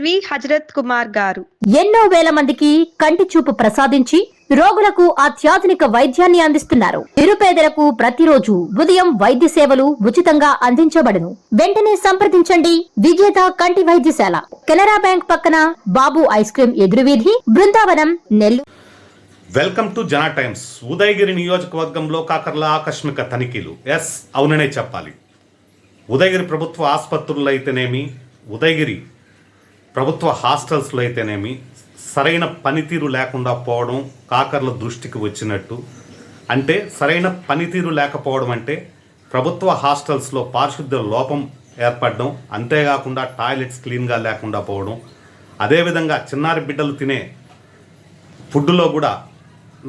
LV Hazrat Kumar గారు ఎన్నో వేల మందికి కంటి చూపు ప్రసాదించి రోగులకు అత్యాధునిక వైద్యాన్ని అందిస్తున్నారు. నిరుపేదలకు ప్రతిరోజు ఉదయం వైద్య సేవలు ఉచితంగా అందించబడును. వెంటనే సంప్రదించండి. విజేత కంటి వైద్యశాల, కెనరా బ్యాంక్ పక్కన, బాబు ఐస్ క్రీమ్ ఎదురువీధి, Brindavanam, Nellore. Welcome to Jana times. Udayagiri నియోజకవర్గంలో కాకర్ల ఆకస్మిక తనిఖీలు. ఎస్, అవుననే చెప్పాలి. ఉదయగిరి ప్రభుత్వ ఆసుపత్రుల్లో అయితేనేమి, ఉదయగిరి ప్రభుత్వ హాస్టల్స్లో అయితేనేమి సరైన పనితీరు లేకుండా పోవడం కాకర్ల దృష్టికి వచ్చినట్టు. అంటే సరైన పనితీరు లేకపోవడం అంటే ప్రభుత్వ హాస్టల్స్లో పారిశుద్ధ్య లోపం ఏర్పడడం, అంతేకాకుండా టాయిలెట్స్ క్లీన్గా లేకుండా పోవడం, అదేవిధంగా చిన్నారి బిడ్డలు తినే ఫుడ్లో కూడా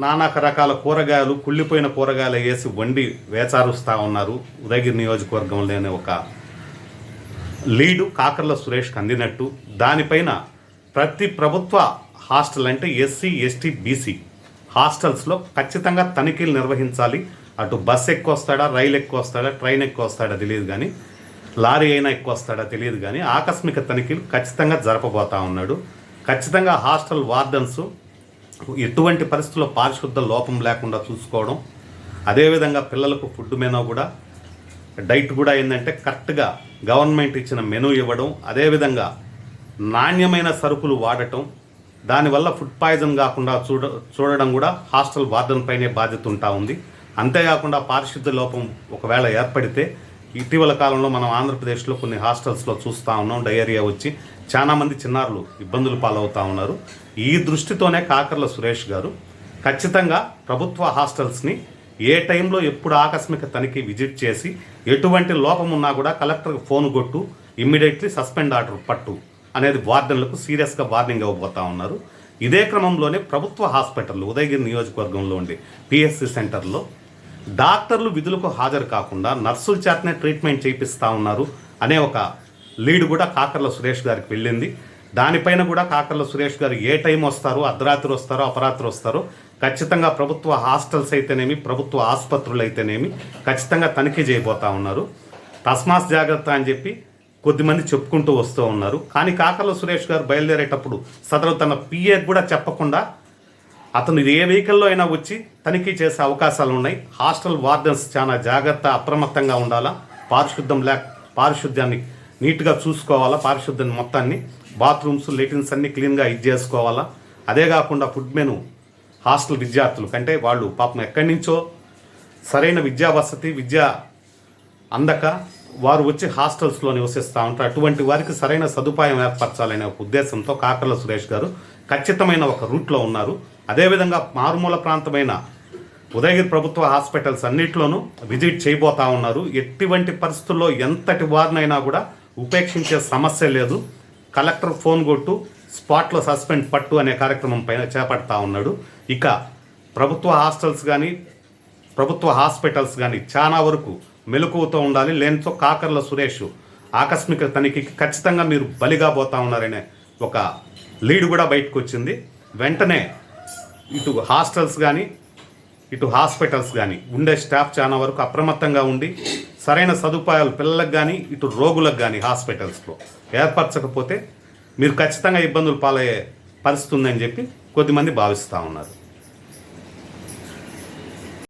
నానా రకాల కూరగాయలు, కుళ్ళిపోయిన కూరగాయలు వేసి వండి వేచారుస్తూ ఉన్నారు. ఉదయగిరి నియోజకవర్గంలోనే ఒక లీడు కాకర్ల సురేష్కి అందినట్టు. దానిపైన ప్రతి ప్రభుత్వ హాస్టల్ అంటే ఎస్సీ, ఎస్టీ, బీసీ హాస్టల్స్లో ఖచ్చితంగా తనిఖీలు నిర్వహించాలి. అటు బస్సు ఎక్కువ వస్తాడా, రైలు ఎక్కువ వస్తాడా, ట్రైన్ ఎక్కువ వస్తాడా తెలియదు కానీ, లారీ అయినా ఎక్కువ వస్తాడా తెలియదు కానీ ఆకస్మిక తనిఖీలు ఖచ్చితంగా జరపబోతా ఉన్నాడు. ఖచ్చితంగా హాస్టల్ వార్డన్స్ ఎటువంటి పరిస్థితుల్లో పారిశుద్ధ లోపం లేకుండా చూసుకోవడం, అదేవిధంగా పిల్లలకు ఫుడ్ మెనూ కూడా, డైట్ కూడా ఏంటంటే కరెక్ట్గా గవర్నమెంట్ ఇచ్చిన మెనూ ఇవ్వడం, అదేవిధంగా నాణ్యమైన సరుకులు వాడటం, దానివల్ల ఫుడ్ పాయిజన్ కాకుండా చూడడం కూడా హాస్టల్ వార్డన్ పైనే బాధ్యత ఉంటా ఉంది. అంతేకాకుండా పారిశుద్ధ లోపం ఒకవేళ ఏర్పడితే, ఇటీవల కాలంలో మనం ఆంధ్రప్రదేశ్లో కొన్ని హాస్టల్స్లో చూస్తూ ఉన్నాం, డయేరియా వచ్చి చాలామంది చిన్నారులు ఇబ్బందులు పాలవుతూ ఉన్నారు. ఈ దృష్టితోనే కాకర్ల సురేష్ గారు ఖచ్చితంగా ప్రభుత్వ హాస్టల్స్ని ఏ టైంలో ఎప్పుడు ఆకస్మిక తనిఖీ విజిట్ చేసి ఎటువంటి లోపం ఉన్నా కూడా కలెక్టర్కి ఫోన్ కొట్టు, ఇమ్మీడియట్లీ సస్పెండ్ ఆర్డర్ పట్టు అనేది వార్డెన్లకు సీరియస్గా వార్నింగ్ ఇవ్వబోతా ఉన్నారు. ఇదే క్రమంలోనే ప్రభుత్వ హాస్పిటల్ ఉదయగిరి నియోజకవర్గంలో ఉండే పిఎస్సి సెంటర్లో డాక్టర్లు విధులకు హాజరు కాకుండా నర్సుల చేతనే ట్రీట్మెంట్ చేయిస్తూ ఉన్నారు అనే ఒక లీడ్ కూడా కాకర్ల సురేష్ గారికి వెళ్ళింది. దానిపైన కూడా కాకర్ల సురేష్ గారు ఏ టైం వస్తారో, అర్ధరాత్రి వస్తారో, అపరాత్రి వస్తారో ఖచ్చితంగా ప్రభుత్వ హాస్టల్స్ అయితేనేమి, ప్రభుత్వ ఆసుపత్రులు అయితేనేమి ఖచ్చితంగా తనిఖీ చేయబోతా ఉన్నారు. తస్మాత్ జాగ్రత్త అని చెప్పి కొద్దిమంది చెప్పుకుంటూ వస్తూ ఉన్నారు. కానీ కాకర్ల సురేష్ గారు బయలుదేరేటప్పుడు సదరు తన పిఏ కూడా చెప్పకుండా అతను ఏ వెహికల్లో అయినా వచ్చి తనిఖీ చేసే అవకాశాలు ఉన్నాయి. హాస్టల్ వార్డెన్స్ చాలా జాగ్రత్త, అప్రమత్తంగా ఉండాలా. పారిశుద్ధ్యాన్ని నీట్గా చూసుకోవాలా. పారిశుద్ధ్యాన్ని మొత్తాన్ని, బాత్రూమ్స్, లెటిన్స్ అన్నీ క్లీన్గా చేసుకోవాలా. అదే కాకుండా ఫుడ్ మెను హాస్టల్ విద్యార్థులు కంటే వాళ్ళు పాపం ఎక్కడి నుంచో సరైన విద్యా వసతి, విద్య అందక వారు వచ్చి హాస్టల్స్లో నివసిస్తూ ఉంటారు. అటువంటి వారికి సరైన సదుపాయం ఏర్పరచాలనే ఒక ఉద్దేశంతో కాకర్ల సురేష్ గారు ఖచ్చితమైన ఒక రూట్లో ఉన్నారు. అదేవిధంగా మారుమూల ప్రాంతమైన ఉదయగిరి ప్రభుత్వ హాస్పిటల్స్ అన్నింటిలోనూ విజిట్ చేయబోతా ఉన్నారు. ఎటువంటి పరిస్థితుల్లో ఎంతటి వారినైనా కూడా ఉపేక్షించే సమస్య లేదు. కలెక్టర్ ఫోన్ కొట్టు, స్పాట్లో సస్పెండ్ పట్టు అనే కార్యక్రమం పైన చేపడతా ఉన్నాడు. ఇక ప్రభుత్వ హాస్టల్స్ కానీ, ప్రభుత్వ హాస్పిటల్స్ కానీ చాలా వరకు మెలకువతో ఉండాలి. లేనితో కాకర్ల సురేష్ ఆకస్మిక తనిఖీకి ఖచ్చితంగా మీరు బలిగా పోతా ఉన్నారనే ఒక లీడ్ కూడా బయటకు వచ్చింది. వెంటనే ఇటు హాస్టల్స్ కానీ, ఇటు హాస్పిటల్స్ కానీ ఉండే స్టాఫ్ చాలా వరకు అప్రమత్తంగా ఉండి సరైన సదుపాయాలు పిల్లలకు కానీ, ఇటు రోగులకు కానీ హాస్పిటల్స్లో ఏర్పరచకపోతే మీరు ఖచ్చితంగా ఇబ్బందులు పాలయ్యే పరిస్థితి ఉందని చెప్పి కొద్దిమంది భావిస్తూ ఉన్నారు.